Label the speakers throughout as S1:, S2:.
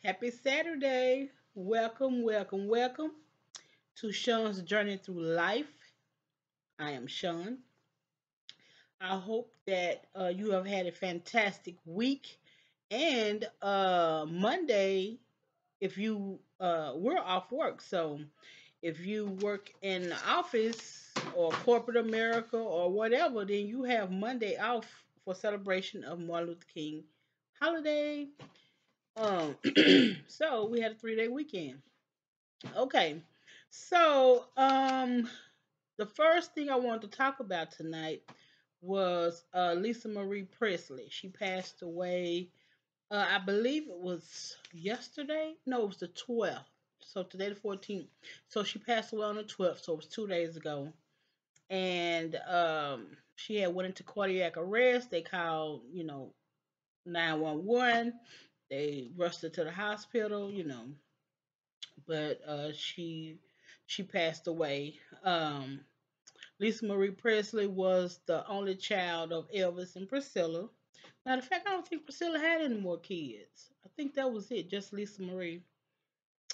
S1: Happy Saturday. Welcome, welcome, welcome to Sean's Journey Through Life. I am Sean. I hope that you have had a fantastic week. And Monday, if you we're off work. So if you work in the office or corporate America or whatever, then you have Monday off for celebration of Martin Luther King holiday. Um, so we had a 3 day weekend. Okay. So, the first thing I wanted to talk about tonight was Lisa Marie Presley. She passed away, I believe it was yesterday. No, it was the 12th. So today the 14th. So she passed away on the 12th. So it was 2 days ago. And she had went into cardiac arrest. They called, 911. They rushed her to the hospital, but she passed away. Lisa Marie Presley was the only child of Elvis and Priscilla. Matter of fact, I don't think Priscilla had any more kids. I think that was it, just Lisa Marie.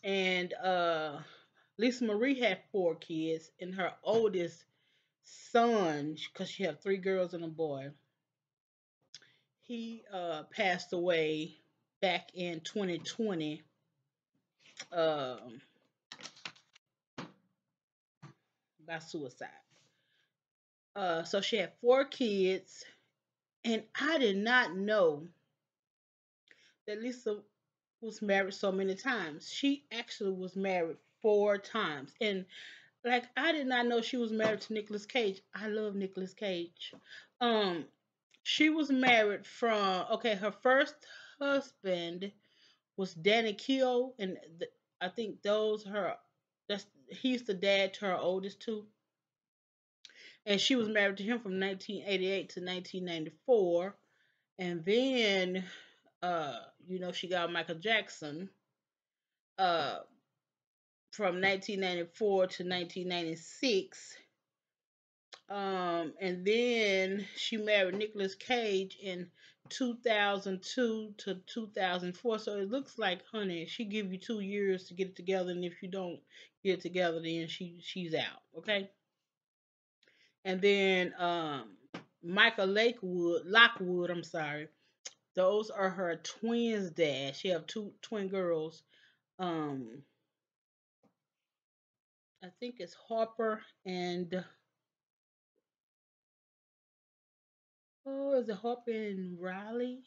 S1: And Lisa Marie had 4 kids, and her oldest son, because she had 3 girls and a boy, he passed away back in 2020 um, by suicide. So she had 4 kids, and I did not know that Lisa was married so many times. She actually was married 4 times, and like I did not know she was married to Nicolas Cage. I love Nicolas Cage. Um, she was married from her first husband was Danny Keough, and I think those her that's he's the dad to her oldest two, and she was married to him from 1988 to 1994, and then she got Michael Jackson uh, from 1994 to 1996. And then she married Nicolas Cage in 2002 to 2004. So it looks like, honey, she give you 2 years to get it together, and if you don't get it together, then she's out. Okay. And then Michael Lockwood, I'm sorry. Those are her twins' dad. She have two twin girls. Um, I think it's Harper and is it Harper and Riley?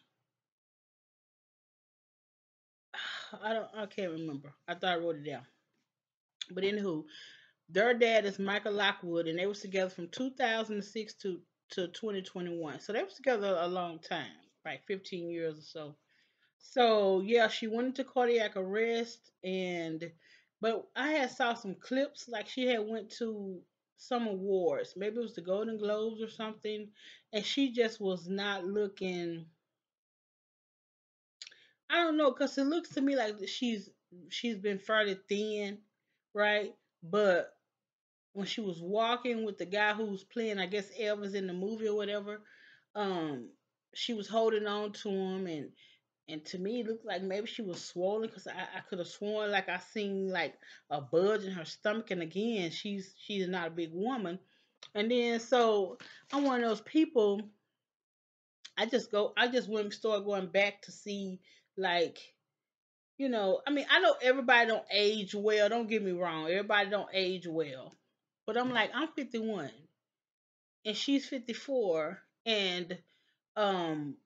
S1: I can't remember. I thought I wrote it down. But anywho, their dad is Michael Lockwood, and they was together from 2006 to 2021. So they was together a long time, like 15 years or so. So yeah, she went into cardiac arrest, and but I had saw some clips like she had went to some awards, maybe it was the Golden Globes or something, and she just was not looking. I don't know, cause it looks to me like she's been fairly thin, right? But when she was walking with the guy who was playing, I guess Elvis in the movie or whatever, um, she was holding on to him, and to me, it looked like maybe she was swollen because I could have sworn like I seen like a budge in her stomach. And again, she's not a big woman. And then so I'm one of those people. I just went and started going back to see like I mean I know everybody don't age well. Don't get me wrong, everybody don't age well. But I'm like I'm 51 and she's 54 and um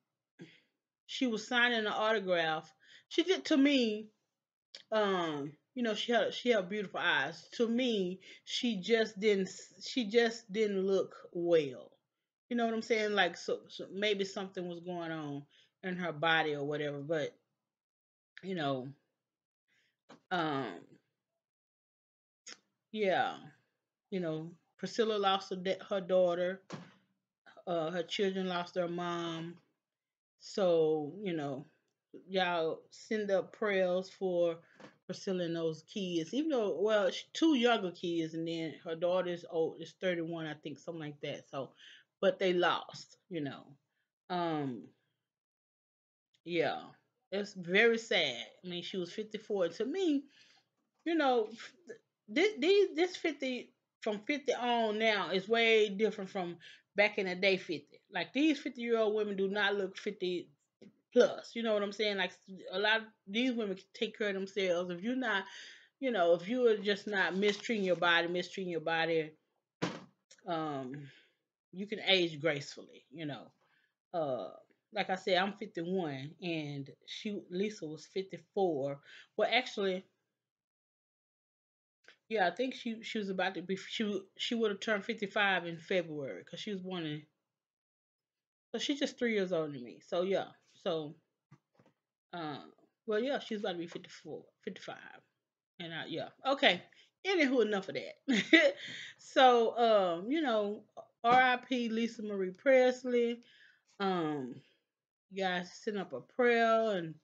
S1: she was signing an autograph. She did to me she had beautiful eyes. To me, she just didn't look well. You know what I'm saying? Like so maybe something was going on in her body or whatever. But you know, um, yeah, Priscilla lost her daughter. Her children lost their mom. So y'all send up prayers for Priscilla and those kids. Even though, well, two younger kids, and then her daughter's old is 31, I think, something like that. So, but they lost. Um, yeah. It's very sad. I mean, she was 54. To me, you know, this 50 from 50 on now is way different from back in the day 50. Like these 50-year-old women do not look 50 plus. You know what I'm saying? Like a lot of these women take care of themselves. If you're not, if you are just not mistreating your body, um, you can age gracefully. Uh, like I said, I'm 51, and Lisa was 54. Well, actually, yeah, I think she was about to be she would have turned 55 in February because she was born in. So she's just 3 years older than me. So yeah, so uh, well yeah, she's about to be 54, 55. And yeah, okay. Anywho, enough of that. So R.I.P. Lisa Marie Presley. Um, you guys send up a prayer, and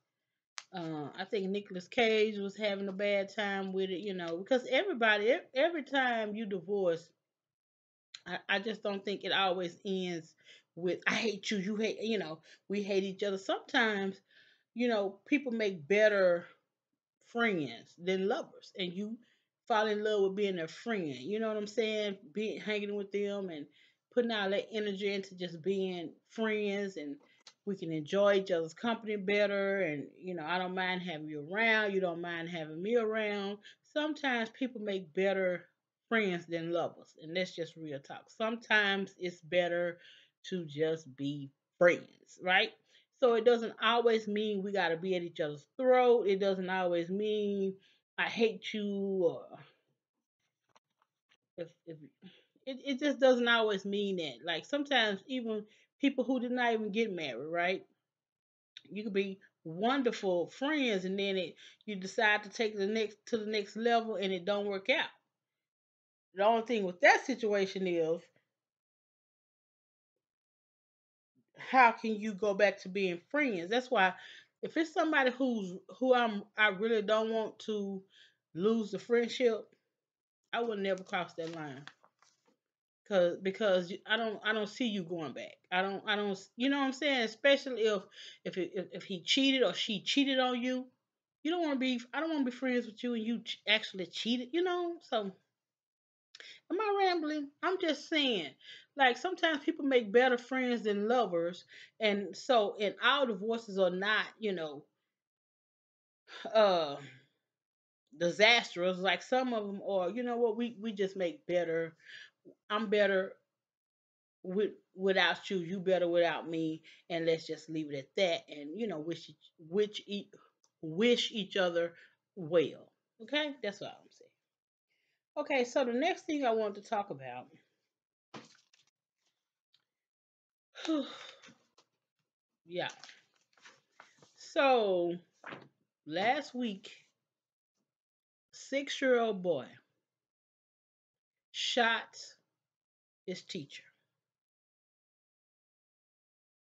S1: I think Nicolas Cage was having a bad time with it, because every time you divorce, I just don't think it always ends with I hate you, you hate, we hate each other. Sometimes, people make better friends than lovers, and you fall in love with being their friend. You know what I'm saying? Being hanging with them and putting all that energy into just being friends, and we can enjoy each other's company better. And I don't mind having you around. You don't mind having me around. Sometimes people make better friends than lovers, and that's just real talk. Sometimes it's better to just be friends, right? So it doesn't always mean we got to be at each other's throat. It doesn't always mean I hate you, or if it just doesn't always mean that. Like sometimes even people who did not even get married, right? You could be wonderful friends, and then you decide to take the next level, and it don't work out. The only thing with that situation is how can you go back to being friends? That's why if it's somebody I really don't want to lose the friendship, I would never cross that line. Because I don't see you going back. I don't you know what I'm saying? Especially if he cheated or she cheated on you. You don't want to be I don't want to be friends with you and you actually cheated, So am I rambling? I'm just saying, like sometimes people make better friends than lovers, and our divorces are not, uh, disastrous. Like some of them are. You know what? We just make better. I'm better without you. You better without me, and let's just leave it at that. And wish each other well. Okay, that's what I'm saying. Okay, so the next thing I want to talk about. Yeah. So last week, 6-year-old boy shot his teacher.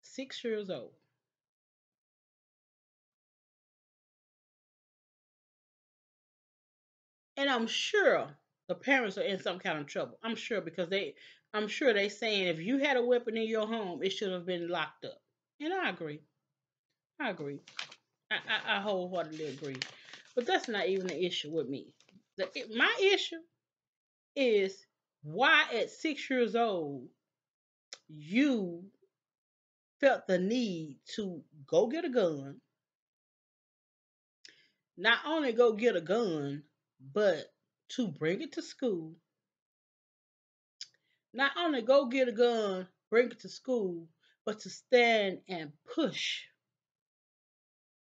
S1: 6 years old. And I'm sure the parents are in some kind of trouble. I'm sure they saying if you had a weapon in your home, it should have been locked up. And I agree. I agree. I wholeheartedly agree. But that's not even the issue with me. My issue is why at 6 years old you felt the need to go get a gun, not only go get a gun, but to bring it to school. Not only go get a gun, bring it to school, but to stand and push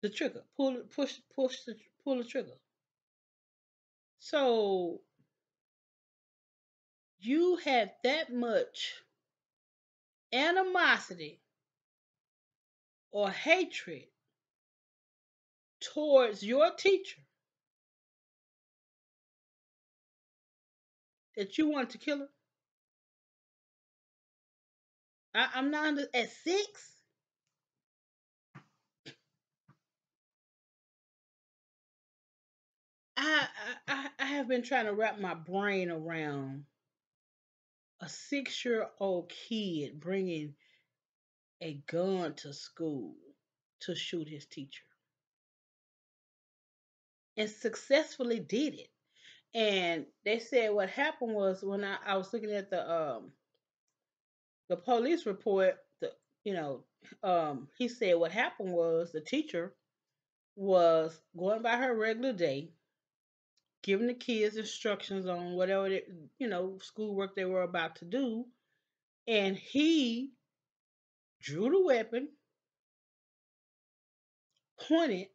S1: the trigger, pull the trigger. So you had that much animosity or hatred towards your teacher that you wanted to kill her. I'm not at 6. I have been trying to wrap my brain around a 6-year-old kid bringing a gun to school to shoot his teacher. and successfully did it. And they said what happened was when I was looking at the police report, he said what happened was the teacher was going by her regular day, giving the kids instructions on whatever schoolwork they were about to do, and he drew the weapon, pointed.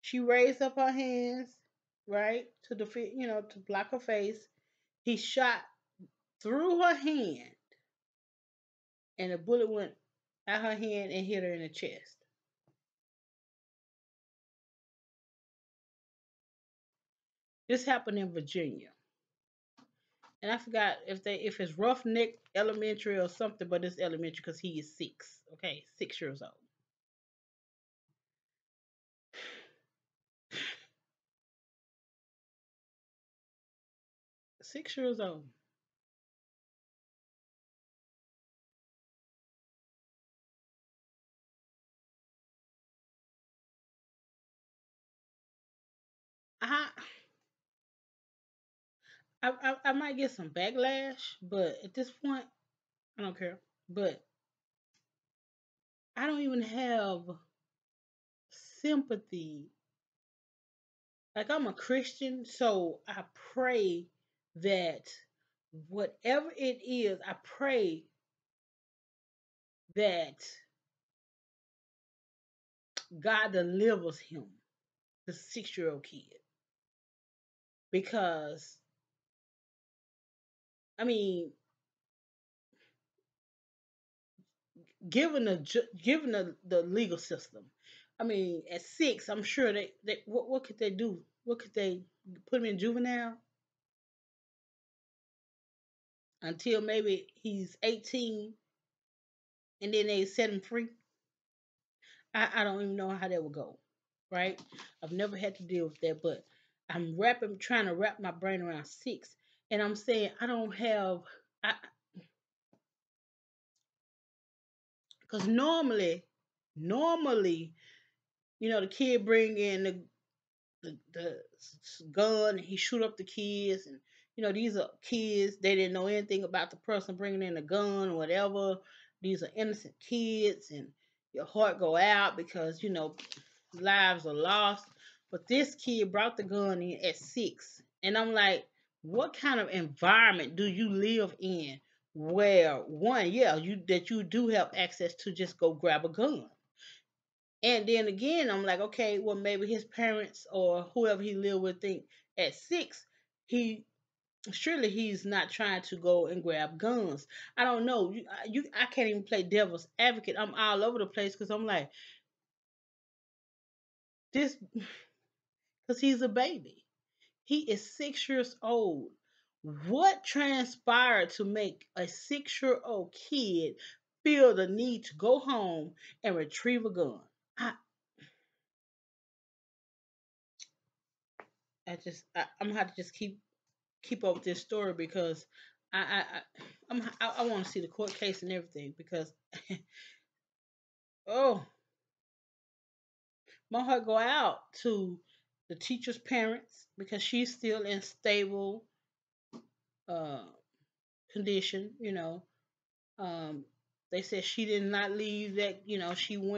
S1: She raised up her hands, right, to defeat, to block her face. He shot through her hand, and the bullet went out her hand and hit her in the chest. This happened in Virginia, and I forgot if it's Roughneck Elementary or something, but it's elementary because he is 6. Okay, 6 years old. 6 years old. I, I might get some backlash, but at this point, I don't care. But I don't even have sympathy. Like, I'm a Christian, so I pray that whatever it is, I pray that God delivers him, the 6 year old kid. Because, I mean, given the legal system, I mean, at 6, I'm sure they what could they do? What could they put him in juvenile until maybe he's 18 and then they set him free? I don't even know how that would go, right? I've never had to deal with that, but trying to wrap my brain around 6, and I'm saying I don't have, because normally, the kid bring in the gun, and he shoot up the kids, and these are kids, they didn't know anything about the person bringing in the gun or whatever. These are innocent kids, and your heart go out because lives are lost. But this kid brought the gun in at 6, and I'm like, what kind of environment do you live in where one, yeah, you do have access to just go grab a gun? And then again, I'm like, okay, well, maybe his parents or whoever he lived with think at 6, he surely he's not trying to go and grab guns. I don't know. I can't even play devil's advocate. I'm all over the place because I'm like, this, because he's a baby. He is 6 years old. What transpired to make a 6 year old kid feel the need to go home and retrieve a gun? I, I'm gonna have to just keep up with this story because I want to see the court case and everything because oh, my heart go out to the teacher's parents because she's still in stable uh, condition. Um, they said she did not leave that.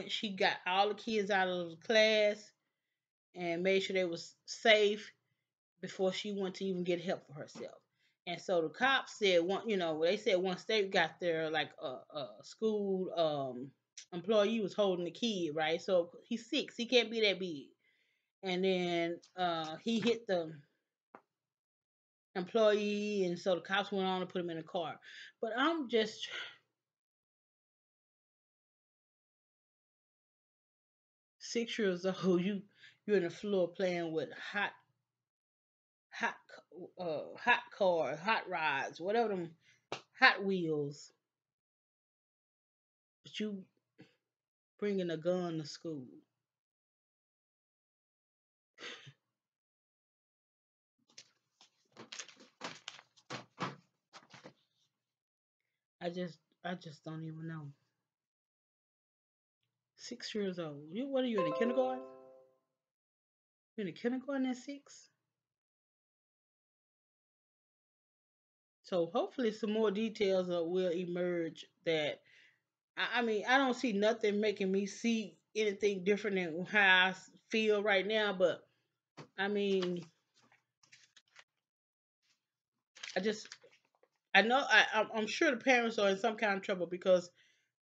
S1: She got all the kids out of the class and made sure they was safe before she went to even get help for herself. And so the cops said they said once they got there, like a school employee was holding the kid, right? So he's 6, he can't be that big. And then he hit the employee, and so the cops went on to put him in a car. But I'm just 6 years old. You're in the floor playing with hot hot cars, hot rods, whatever them Hot Wheels, but you bringing a gun to school. I just don't even know. 6 years old. What are you in the kindergarten? You in the kindergarten at 6? So hopefully some more details will emerge that I mean, I don't see nothing making me see anything different than how feel right now, but I mean, I just I know I'm sure the parents are in some kind of trouble because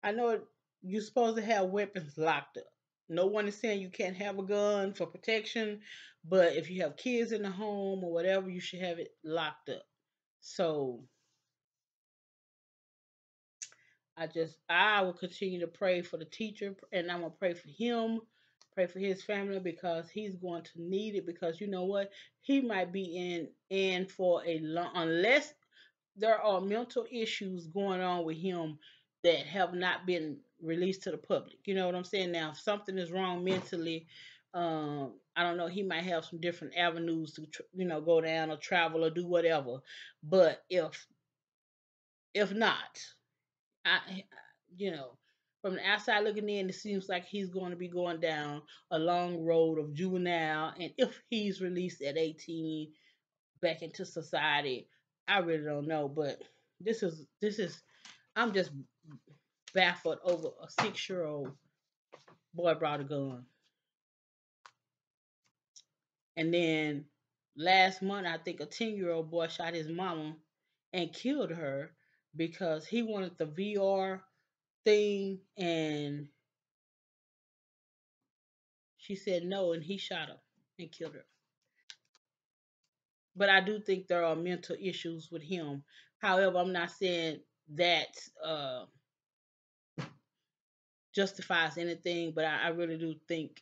S1: I know you're supposed to have weapons locked up. No one is saying you can't have a gun for protection, but if you have kids in the home or whatever, you should have it locked up. So I will continue to pray for the teacher, and I'm gonna pray for him, pray for his family because he's going to need it. Because you know what, he might be in for a long unless there are mental issues going on with him that have not been released to the public. You know what I'm saying? Now, if something is wrong mentally, I don't know. He might have some different avenues to go down or travel or do whatever. But if not, I, you know, from the outside looking in, it seems like he's going to be going down a long road of juvenile. And if he's released at 18 back into society, I really don't know. But this is I'm just baffled over a 6-year old boy brought a gun. And then last month, I think a 10-year-old boy shot his mama and killed her because he wanted the VR thing and she said no, and he shot her and killed her. But I do think there are mental issues with him. However, I'm not saying that uh, justifies anything, but I really do think,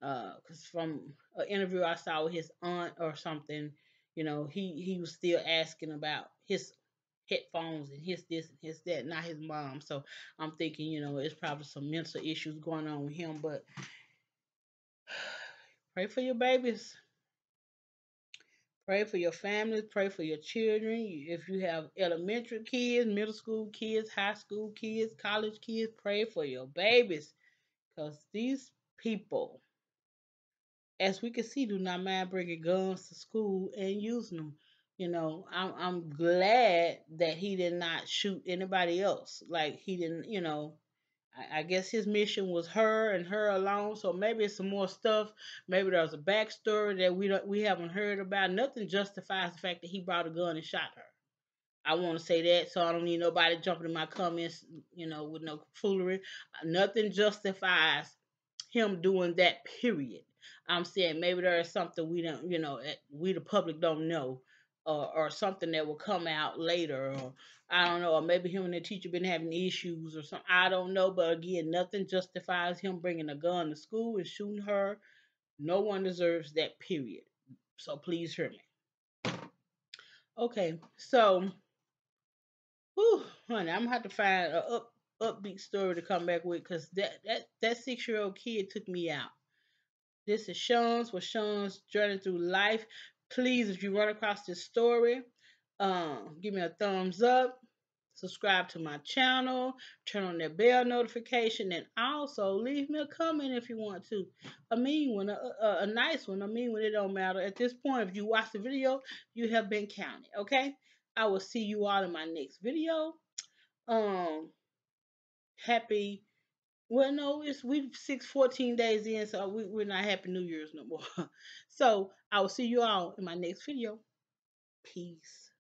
S1: because from an interview I saw with his aunt or something, he was still asking about his headphones and his this and his that, not his mom. So I'm thinking, it's probably some mental issues going on with him. But pray for your babies. Pray for your families, pray for your children. If you have elementary kids, middle school kids, high school kids, college kids, pray for your babies. Because these people, as we can see, do not mind bringing guns to school and using them. I'm glad that he did not shoot anybody else. Like he didn't, I guess his mission was her and her alone. So maybe it's some more stuff. Maybe there's a backstory that we haven't heard about. Nothing justifies the fact that he brought a gun and shot her. I want to say that, so I don't need nobody jumping in my comments, with no foolery. Nothing justifies him doing that. Period. I'm saying maybe there is something we don't, we the public don't know, or something that will come out later, or I don't know, or maybe him and the teacher been having issues or something. I don't know, but again, nothing justifies him bringing a gun to school and shooting her. No one deserves that. Period. So please hear me. Okay, so, whew, honey, I'm gonna have to find a upbeat story to come back with because that 6-year-old kid took me out. This is Sean's with Sean's Journey Through Life. Please, if you run across this story, give me a thumbs up, subscribe to my channel, turn on that bell notification, and also leave me a comment if you want to. A mean one, a nice one, a mean one, it don't matter. At this point, if you watch the video, you have been counted, okay? I will see you all in my next video. Um, happy well, no, we 14 days in, so we're not happy New Year's no more. So I will see you all in my next video. Peace.